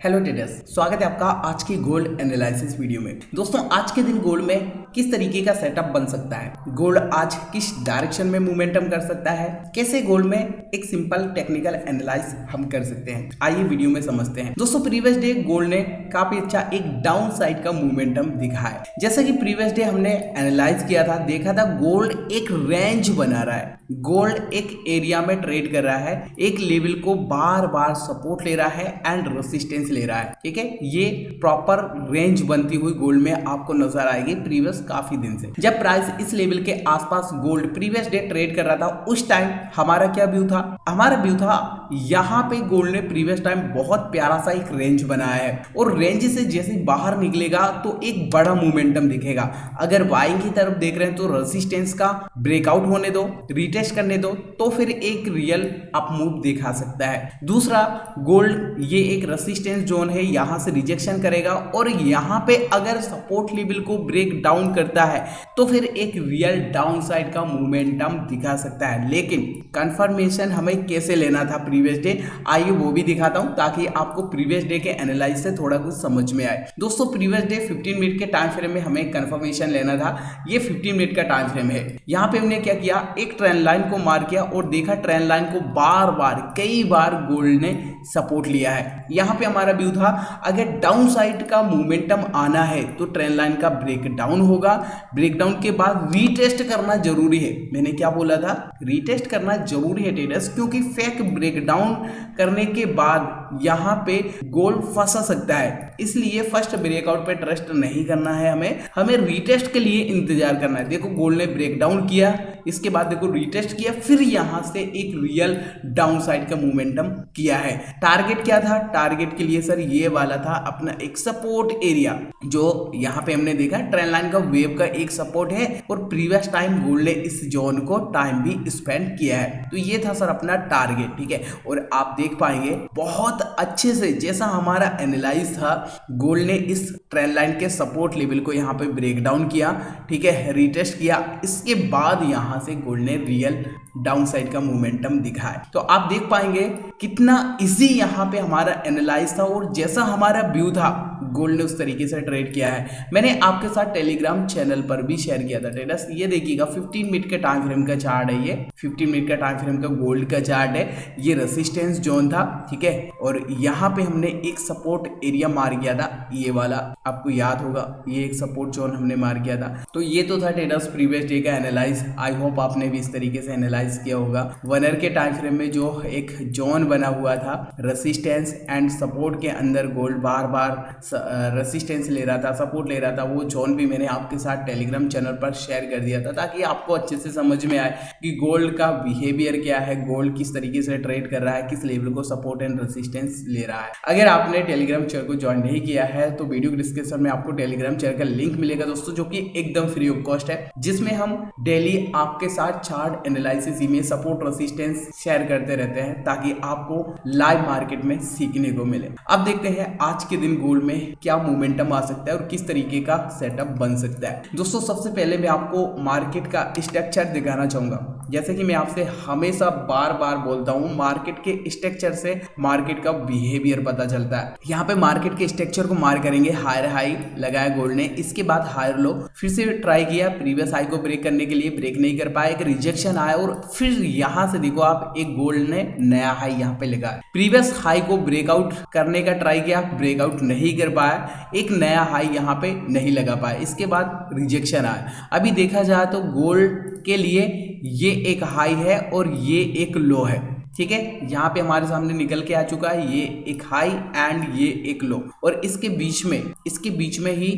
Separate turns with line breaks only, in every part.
Hello traders, स्वागत है आपका आज की गोल्ड एनालिसिस वीडियो में। दोस्तों, आज के दिन गोल्ड में किस तरीके का सेटअप बन सकता है, गोल्ड आज किस डायरेक्शन में मोमेंटम कर सकता है, कैसे गोल्ड में एक सिंपल टेक्निकल एनालाइज हम कर सकते हैं, आइए वीडियो में समझते हैं। दोस्तों, प्रीवियस डे गोल्ड ने काफी अच्छा एक डाउन साइड का मोमेंटम दिखा है। जैसा कि प्रीवियस डे हमने एनालाइज किया था, देखा था गोल्ड एक रेंज बना रहा है, गोल्ड एक एरिया में ट्रेड कर रहा है, एक लेवल को बार बार सपोर्ट ले रहा है एंड रेसिस्टेंस ले रहा है। ठीक है, ये प्रॉपर रेंज बनती हुई गोल्ड में आपको नजर आएगी प्रीवियस काफी दिन से। जब प्राइस इस लेवल के आसपास गोल्ड प्रीवियस डे ट्रेड कर रहा था, उस टाइम हमारा क्या व्यू था? हमारा व्यू था यहाँ पे गोल्ड ने प्रीवियस टाइम बहुत प्यारा सा एक रेंज बनाया है और रेंज से जैसे बाहर निकलेगा तो एक बड़ा मोमेंटम दिखेगा। अगर बाइंग की तरफ देख रहे हैं तो रेजिस्टेंस का ब्रेकआउट होने दो, रिटेस्ट करने दो, तो फिर एक रियल अप मूव दिखा सकता है। दूसरा, गोल्ड ये एक रेजिस्टेंस जोन है, यहां से रिजेक्शन करेगा और यहां पे अगर सपोर्ट लेवल को ब्रेक डाउन करता है तो फिर एक रियल डाउन साइड का मोमेंटम दिखा सकता है। लेकिन कंफर्मेशन हमें कैसे लेना था प्रीवियस डे, आइए वो भी दिखाता हूं ताकि आपको प्रीवियस डे के एनालाइज से थोड़ा कुछ समझ में आए। दोस्तों, प्रीवियस डे 15 मिनट के टाइम फ्रेम में हमें कंफर्मेशन लेना था। ये 15 मिनट का टाइम फ्रेम है। यहां पे हमने क्या किया, एक ट्रेंड लाइन को मार किया और देखा ट्रेंड लाइन को बार बार कई बार गोल्ड ने सपोर्ट लिया है। यहां पे हमारा व्यू था अगर डाउन साइड का मोमेंटम आना है तो ट्रेंड लाइन का ब्रेक डाउन होगा, ब्रेक डाउन के बाद रीटेस्ट करना जरूरी है। मैंने क्या बोला था? रीटेस्ट करना जरूरी है ट्रेडर्स, क्योंकि फेक ब्रेक डाउन करने के बाद यहां पे गोल्ड फंसा सकता है। इसलिए फर्स्ट ब्रेकआउट पे ट्रस्ट नहीं करना है, हमें रीटेस्ट के लिए इंतजार करना है। देखो, गोल्ड ने ब्रेक डाउन किया, इसके बाद देखो रिटेस्ट किया, फिर यहां से एक रियल डाउन साइड का मोमेंटम किया है। टारगेट क्या था? टारगेट के लिए सर ये वाला था अपना एक सपोर्ट एरिया, जो यहां पे हमने देखा ट्रेंड लाइन का वेव का एक सपोर्ट है और प्रीवियस टाइम गोल्ड ने इस जोन को टाइम भी स्पेंड किया है। तो ये था सर अपना टारगेट। ठीक है, और आप देख पाएंगे बहुत अच्छे से जैसा हमारा एनालाइज था, गोल्ड ने इस ट्रेंड लाइन के सपोर्ट लेवल को यहाँ पे ब्रेक डाउन किया, ठीक है, रिटेस्ट किया, इसके बाद यहां से गोल्ड ने रियल डाउन साइड का मोमेंटम दिखा है। तो आप देख पाएंगे कितना इजी यहाँ पे हमारा एनालाइज था और जैसा हमारा व्यू था गोल्ड ने उस तरीके से ट्रेड किया है। मैंने आपके साथ टेलीग्राम चैनल पर भी शेयर किया था ट्रेडर्स। ये देखिएगा 15 मिनट के टाइम फ्रेम का चार्ट है, ये 15 मिनट का टाइम फ्रेम का गोल्ड का चार्ट है। ये रेजिस्टेंस जोन था, ठीक है, और यहाँ पे हमने एक सपोर्ट एरिया मार किया था, ये वाला आपको याद होगा, ये एक सपोर्ट जोन हमने मार किया था। तो ये तो था ट्रेडर्स प्रीवियस डे का एनालाइज। आई होप आपने भी इस तरीके से एनालाइज किया होगा। 1 आवर के टाइम फ्रेम में जो एक जोन बना हुआ था रेजिस्टेंस एंड सपोर्ट के अंदर, गोल्ड बार बार रेजिस्टेंस ले रहा था, सपोर्ट ले रहा था, वो जोन भी मैंने आपके साथ टेलीग्राम चैनल पर शेयर कर दिया था ताकि आपको अच्छे से समझ में आए कि गोल्ड का बिहेवियर क्या है, गोल्ड किस तरीके से ट्रेड कर रहा है, किस लेवल को सपोर्ट एंड रेजिस्टेंस ले रहा है। अगर आपने टेलीग्राम चैनल को ज्वाइन नहीं किया है तो वीडियो डिस्क्रिप्शन में आपको टेलीग्राम चैनल का लिंक मिलेगा दोस्तों, जो कि एकदम फ्री ऑफ कॉस्ट है, जिसमें हम डेली आपके साथ चार्ट एनालिसिस में सपोर्ट रेजिस्टेंस शेयर करते रहते हैं ताकि आपको लाइव मार्केट में सीखने को मिले। अब देखते हैं आज के दिन गोल्ड में क्या मोमेंटम आ सकता है और किस तरीके का सेटअप बन सकता है। दोस्तों, सबसे पहले मैं आपको मार्केट का स्ट्रक्चर दिखाना चाहूंगा। जैसे कि मैं आपसे हमेशा बार बार बोलता हूं, मार्केट के स्ट्रक्चर से मार्केट का बिहेवियर पता चलता है। यहाँ पे मार्केट के स्ट्रक्चर को मार करेंगे, हायर हाई लगाया गोल्ड ने, इसके बाद हायर लो, फिर से ट्राई किया प्रीवियस हाई को ब्रेक करने के लिए, ब्रेक नहीं कर पाया, एक रिजेक्शन आया और फिर यहां से देखो आप एक गोल्ड ने नया हाई यहाँ पे लगाया। प्रीवियस हाई को ब्रेकआउट करने का ट्राई किया, ब्रेकआउट नहीं कर पाया, एक नया हाई यहाँ पे नहीं लगा पाया, इसके बाद रिजेक्शन आया। अभी देखा जाए तो गोल्ड के लिए ये एक हाई है और ये एक लो है, ठीक है, यहाँ पे हमारे सामने निकल के आ चुका है, ये एक हाई एंड ये एक लो, और इसके बीच में ही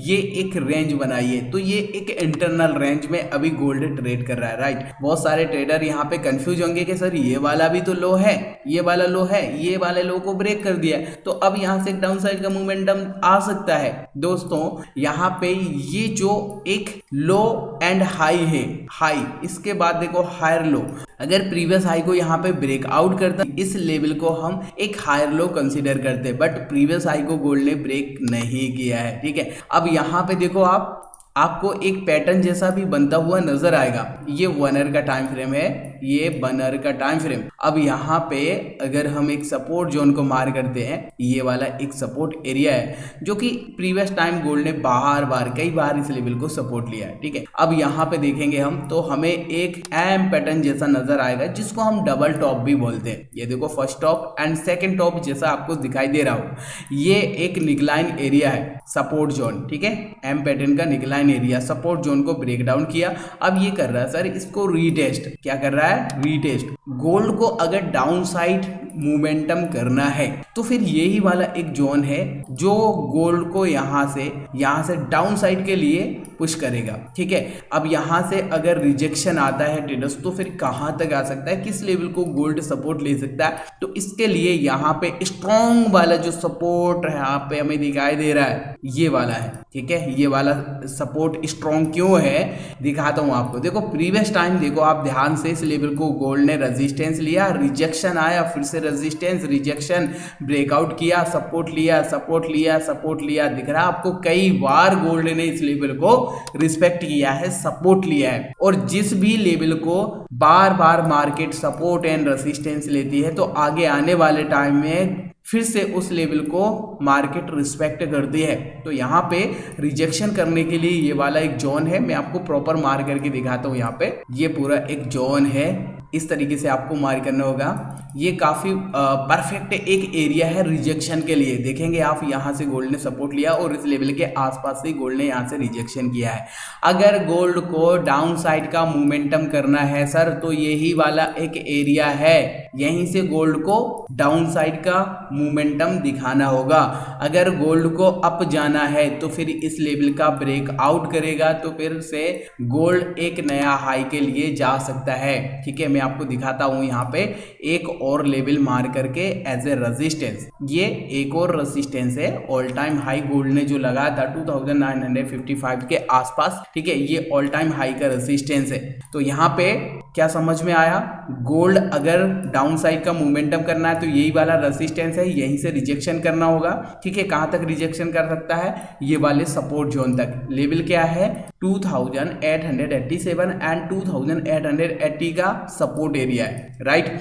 ये एक रेंज बनाई है। तो ये एक इंटरनल रेंज में अभी गोल्ड ट्रेड कर रहा है, राइट। बहुत सारे ट्रेडर यहाँ पे कंफ्यूज होंगे कि सर ये वाला भी तो लो है, ये वाला लो है, ये वाले लो को ब्रेक कर दिया तो अब यहाँ से डाउन साइड का मोमेंटम आ सकता है। दोस्तों, यहाँ पे ये जो एक लो एंड हाई है, हाई, इसके बाद देखो हायर लो, अगर प्रीवियस हाई को यहाँ पे ब्रेकआउट करता, इस लेवल को हम एक हायर लो कंसीडर करते, बट प्रीवियस हाई को गोल्ड ने ब्रेक नहीं किया है, ठीक है। अब यहाँ पे देखो आप आपको एक पैटर्न जैसा भी बनता हुआ नजर आएगा। ये 1 आवर का टाइम फ्रेम है, ये 1 आवर का टाइम फ्रेम। अब यहाँ पे अगर हम एक सपोर्ट जोन को मार करते हैं, ये वाला एक सपोर्ट एरिया है जो कि प्रीवियस टाइम गोल्ड ने कई बार इस लेवल को सपोर्ट लिया है, ठीक है। अब यहाँ पे देखेंगे हम तो हमें एक एम पैटर्न जैसा नजर आएगा जिसको हम डबल टॉप भी बोलते हैं। ये देखो first top and second top जैसा आपको दिखाई दे रहा हो, ये एक निकलाइन एरिया है, सपोर्ट जोन, ठीक है। एम पैटर्न का निकलाइन एरिया सपोर्ट जोन को ब्रेक डाउन किया। अब ये कर रहा है सर इसको रीटेस्ट, क्या कर रहा है, रीटेस्ट। गोल्ड को अगर डाउन साइड मोमेंटम करना है तो फिर यही वाला एक जोन है जो गोल्ड को यहाँ से डाउन साइड के लिए पुश करेगा, ठीक है। अब यहाँ से अगर रिजेक्शन आता है ट्रेडर्स तो फिर कहाँ तक आ सकता है, किस लेवल को गोल्ड सपोर्ट ले सकता है, तो इसके लिए यहाँ पे स्ट्रॉन्ग वाला जो सपोर्ट यहाँ पे हमें दिखाई दे रहा है ये वाला है, ठीक है। ये वाला सपोर्ट स्ट्रॉन्ग क्यों है दिखाता हूँ आपको। देखो प्रीवियस टाइम देखो आप ध्यान से, इस लेवल को गोल्ड ने रेजिस्टेंस लिया, रिजेक्शन आया, फिर से रेजिस्टेंस, रिजेक्शन, ब्रेकआउट किया, सपोर्ट लिया, सपोर्ट लिया, सपोर्ट लिया। दिख रहा है आपको, कई बार गोल्ड ने इस लेवल को रिस्पेक्ट किया है, सपोर्ट लिया है। और जिस भी लेवल को बार बार मार्केट सपोर्ट एंड रेजिस्टेंस लेती है तो आगे आने वाले टाइम में फिर से उस लेवल को मार्केट रिस्पेक्ट करती है। तो यहाँ पे रिजेक्शन करने के लिए ये वाला एक जोन है, मैं आपको प्रॉपर मार करके दिखाता हूँ। यहाँ पे ये पूरा एक जोन है, इस तरीके से आपको मार करना होगा। ये काफ़ी परफेक्ट एक एरिया है रिजेक्शन के लिए। देखेंगे आप यहाँ से गोल्ड ने सपोर्ट लिया और इस लेवल के आसपास से गोल्ड ने यहाँ से रिजेक्शन किया है। अगर गोल्ड को डाउन साइड का मोमेंटम करना है सर तो यही वाला एक एरिया है, यहीं से गोल्ड को डाउन साइड का मोमेंटम दिखाना होगा। अगर गोल्ड को अप जाना है तो फिर इस लेवल का ब्रेक आउट करेगा तो फिर से गोल्ड एक नया हाई के लिए जा सकता है, ठीक है। मैं आपको दिखाता हूं यहाँ पे एक और लेवल मार करके एज ए रेजिस्टेंस। ये एक और रेजिस्टेंस है, ऑल टाइम हाई गोल्ड ने जो लगाया था 2955 के आसपास, ठीक है। ये ऑल टाइम हाई का रेजिस्टेंस है। तो यहाँ पे क्या समझ में आया, गोल्ड अगर डाउन साइड का मोमेंटम करना है तो यही वाला रेजिस्टेंस है, यहीं से रिजेक्शन करना होगा, ठीक है। कहां तक रिजेक्शन कर सकता है, ये वाले सपोर्ट जोन तक। लेवल क्या है 2887 एंड 2880 का सपोर्ट एरिया है, राइट।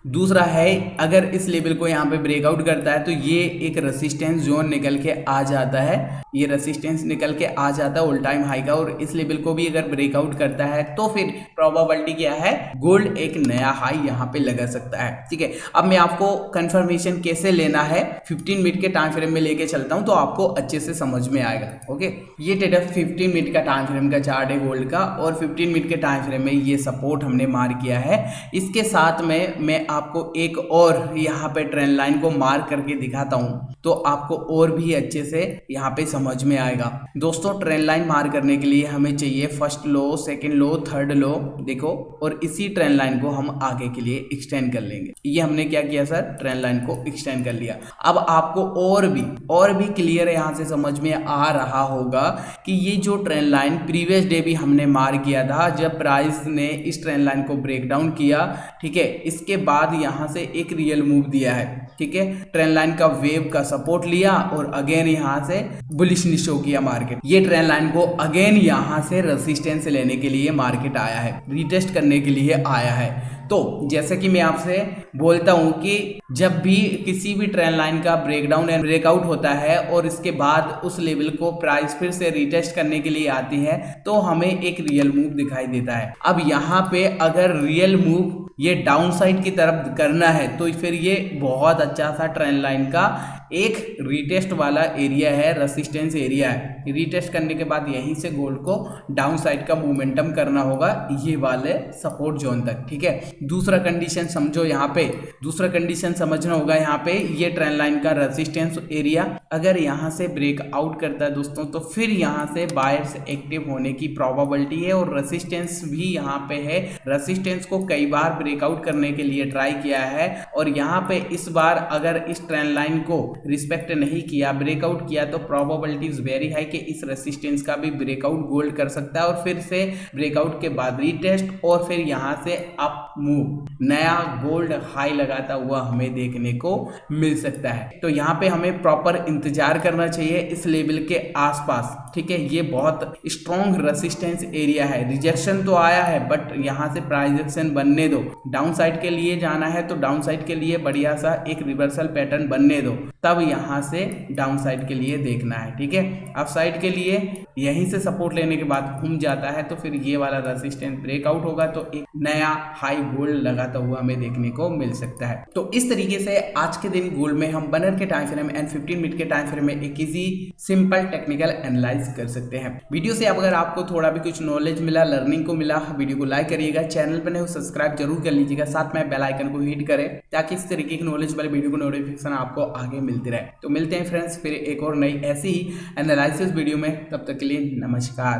दूसरा है अगर इस लेवल को यहाँ पे ब्रेकआउट करता है तो ये एक रेसिस्टेंस जोन निकल के आ जाता है, ये रेसिस्टेंस निकल के आ जाता है ऑल टाइम हाई का। और इस लेवल को भी अगर ब्रेकआउट करता है तो फिर प्रोबेबिलिटी क्या है, गोल्ड एक नया हाई यहाँ पे लगा सकता है, ठीक है। अब मैं आपको कंफर्मेशन कैसे लेना है 15 मिनट के टाइम फ्रेम में लेके चलता हूँ तो आपको अच्छे से समझ में आएगा, ओके। ये ट्रेडर 15 मिनट का टाइम फ्रेम का चार्ट है गोल्ड का, और 15 मिनट के टाइम फ्रेम में ये सपोर्ट हमने मार किया है। इसके साथ में मैं आपको एक और यहाँ पे ट्रेंड लाइन को मार्क करके दिखाता हूँ तो आपको और भी अच्छे से यहाँ पे समझ में आएगा। दोस्तों ट्रेंड लाइन मार करने के लिए हमें चाहिए फर्स्ट लो, सेकंड लो, थर्ड लो, देखो, और इसी ट्रेंड लाइन को हम आगे के लिए एक्सटेंड कर लेंगे। ये हमने क्या किया सर, ट्रेंड लाइन को एक्सटेंड कर लिया। अब आपको और भी क्लियर यहाँ से समझ में आ रहा होगा कि ये जो ट्रेंड लाइन प्रीवियस डे भी हमने मार किया था जब प्राइस ने इस ट्रेंड लाइन को ब्रेक डाउन किया, ठीक है। इसके बाद यहाँ से एक रियल मूव दिया है, ठीक है। ट्रेंड लाइन का वेव का सपोर्ट लिया और अगेन यहाँ से बुलिशनेस शो किया मार्केट। ये ट्रेंड लाइन को अगेन यहाँ से रेजिस्टेंस लेने के लिए मार्केट आया है, रीटेस्ट करने के लिए आया है। तो जैसे कि मैं आपसे बोलता हूं कि जब भी किसी भी ट्रेंड लाइन का ब्रेकडाउन एंड ब्रेकआउट होता है और इसके बाद उस लेवल को प्राइस फिर से रीटेस्ट करने के लिए आती है तो हमें एक रियल मूव दिखाई देता है। अब यहाँ पे अगर रियल मूव ये डाउन साइड की तरफ करना है तो फिर ये बहुत अच्छा सा ट्रेंड लाइन का एक रीटेस्ट वाला एरिया है, रेजिस्टेंस एरिया है। रीटेस्ट करने के बाद यहीं से गोल्ड को डाउन साइड का मोमेंटम करना होगा ये वाले सपोर्ट जोन तक, ठीक है। दूसरा कंडीशन समझो, यहाँ पे दूसरा कंडीशन समझना होगा। यहाँ पे ये ट्रेंड लाइन का रेजिस्टेंस एरिया अगर यहाँ से ब्रेक आउट करता है दोस्तों तो फिर यहाँ से बायर्स एक्टिव होने की प्रोबेबिलिटी है, और रेजिस्टेंस भी यहाँ पे है। रेजिस्टेंस को कई बार ब्रेकआउट करने के लिए ट्राई किया है और यहाँ पे इस बार अगर इस ट्रेंड लाइन को रिस्पेक्ट नहीं किया, ब्रेकआउट किया, तो प्रोबेबिलिटी इज वेरी हाई कि इस रेजिस्टेंस का भी ब्रेकआउट गोल्ड कर सकता है और फिर से ब्रेकआउट के बाद रीटेस्ट और फिर यहाँ से अप मूव, नया गोल्ड हाई लगाता हुआ हमें देखने को मिल सकता है। तो यहाँ पे हमें प्रॉपर इंतजार करना चाहिए इस लेवल के आसपास। ठीक है, ये बहुत स्ट्रॉन्ग रेसिस्टेंस एरिया है। रिजेक्शन तो आया है बट यहाँ से प्राइजेक्शन बनने दो। डाउन साइड के लिए जाना है तो डाउन साइड के लिए बढ़िया सा एक रिवर्सल पैटर्न बनने दो, तब यहाँ से डाउन साइड के लिए देखना है। ठीक है, अप साइड के लिए यहीं से सपोर्ट लेने के बाद घूम जाता है तो फिर ये वाला रेसिस्टेंस ब्रेकआउट होगा तो एक नया हाई गोल्ड लगाता हुआ हमें देखने को मिल सकता है। तो इस तरीके से आज के दिन गोल्ड में हम बनर के टाइम फ्रेम एंड 15 मिनट के टाइम फ्रेम में एक इजी सिंपल टेक्निकल एनालाइज कर सकते हैं। वीडियो से अगर आपको थोड़ा भी कुछ नॉलेज मिला, लर्निंग को मिला, वीडियो को लाइक करिएगा, चैनल पर नहीं हो सब्सक्राइब जरूर कर लीजिएगा, साथ में बेल आइकन को हिट करें ताकि इस तरीके की नॉलेज वाले वीडियो को नोटिफिकेशन आपको आगे मिलती रहे। तो मिलते हैं फ्रेंड्स फिर एक और नई ऐसी ही एनालिसिस वीडियो में, तब तक के लिए नमस्कार।